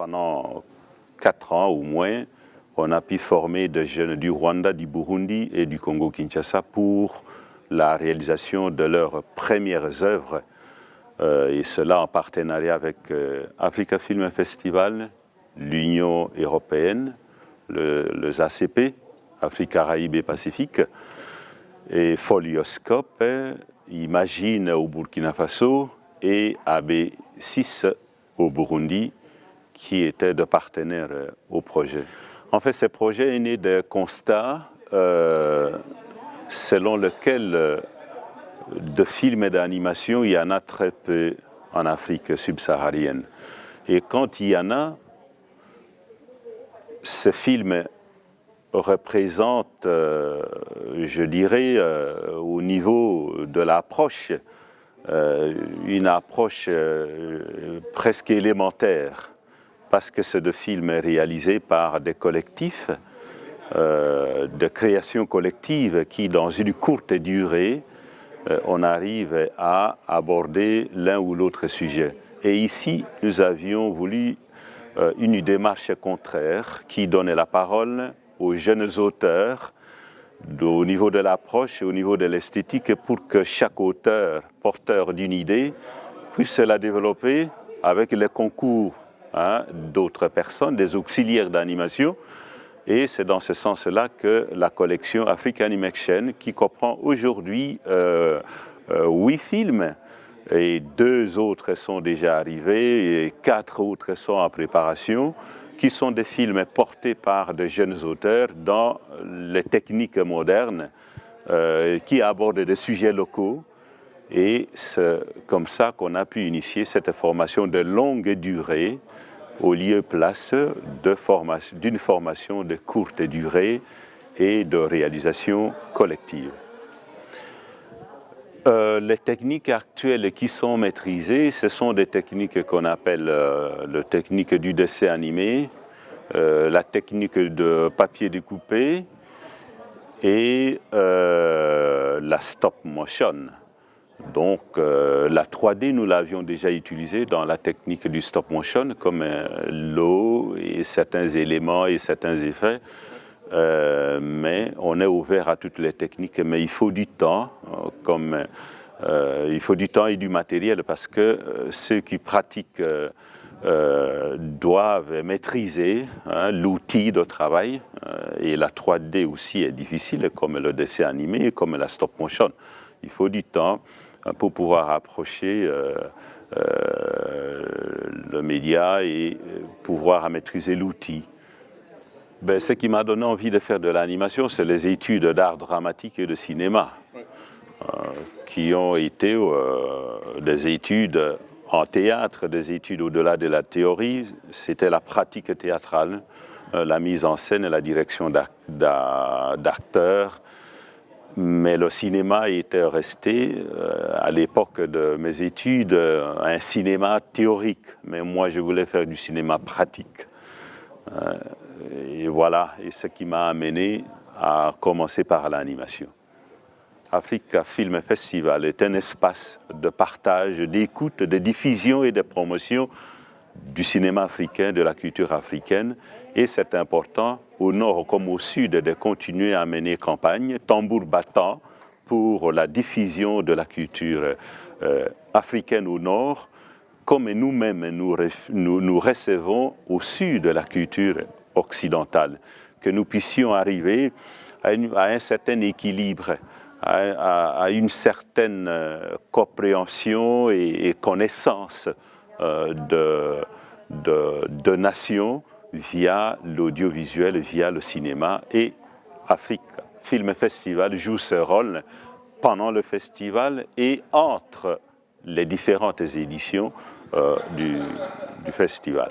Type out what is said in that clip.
pendant 4 ans ou moins, on a pu former des jeunes du Rwanda, du Burundi et du Congo-Kinshasa pour la réalisation de leurs premières œuvres, et cela en partenariat avec Africa Film Festival, l'Union européenne, les ACP, Afrique, Caraïbes et Pacifique, et Folioscope, Imagine au Burkina Faso et AB6 au Burundi, qui étaient de partenaires au projet. En fait, ce projet est né d'un constat selon lequel de films et d'animation, il y en a très peu en Afrique subsaharienne. Et quand il y en a, ce film représente, je dirais, au niveau de l'approche, une approche presque élémentaire, parce que c'est des films réalisés par des collectifs de création collective qui, dans une courte durée, on arrive à aborder l'un ou l'autre sujet. Et ici, nous avions voulu une démarche contraire qui donnait la parole aux jeunes auteurs au niveau de l'approche et au niveau de l'esthétique pour que chaque auteur, porteur d'une idée, puisse la développer avec les concours d'autres personnes, des auxiliaires d'animation. Et c'est dans ce sens-là que la collection Africa Animation, qui comprend aujourd'hui 8 films, et 2 autres sont déjà arrivés, et 4 autres sont en préparation, qui sont des films portés par de jeunes auteurs dans les techniques modernes, qui abordent des sujets locaux. Et c'est comme ça qu'on a pu initier cette formation de longue durée, au lieu place d'une formation de courte durée et de réalisation collective. Les techniques actuelles qui sont maîtrisées, ce sont des techniques qu'on appelle la technique du dessin animé, la technique de papier découpé et la stop motion. Donc la 3D, nous l'avions déjà utilisée dans la technique du stop motion, comme l'eau et certains éléments et certains effets. Mais on est ouvert à toutes les techniques, mais il faut du temps, il faut du temps et du matériel, parce que ceux qui pratiquent doivent maîtriser l'outil de travail, et la 3D aussi est difficile, comme le dessin animé, comme la stop motion. Il faut du temps pour pouvoir approcher le média et pouvoir maîtriser l'outil. Ben, ce qui m'a donné envie de faire de l'animation, c'est les études d'art dramatique et de cinéma, qui ont été des études en théâtre, des études au-delà de la théorie. C'était la pratique théâtrale, la mise en scène et la direction d'acteurs. Mais le cinéma était resté, à l'époque de mes études, un cinéma théorique. Mais moi, je voulais faire du cinéma pratique. Et voilà, et ce qui m'a amené à commencer par l'animation. Africa Film Festival est un espace de partage, d'écoute, de diffusion et de promotion du cinéma africain, de la culture africaine. Et c'est important, au nord comme au sud, de continuer à mener campagne, tambour battant, pour la diffusion de la culture africaine au nord, comme nous-mêmes nous recevons au sud de la culture occidentale, que nous puissions arriver à un certain équilibre, à une certaine compréhension et connaissance de nations via l'audiovisuel, via le cinéma. Et Africa Film Festival joue ce rôle pendant le festival et entre les différentes éditions du festival.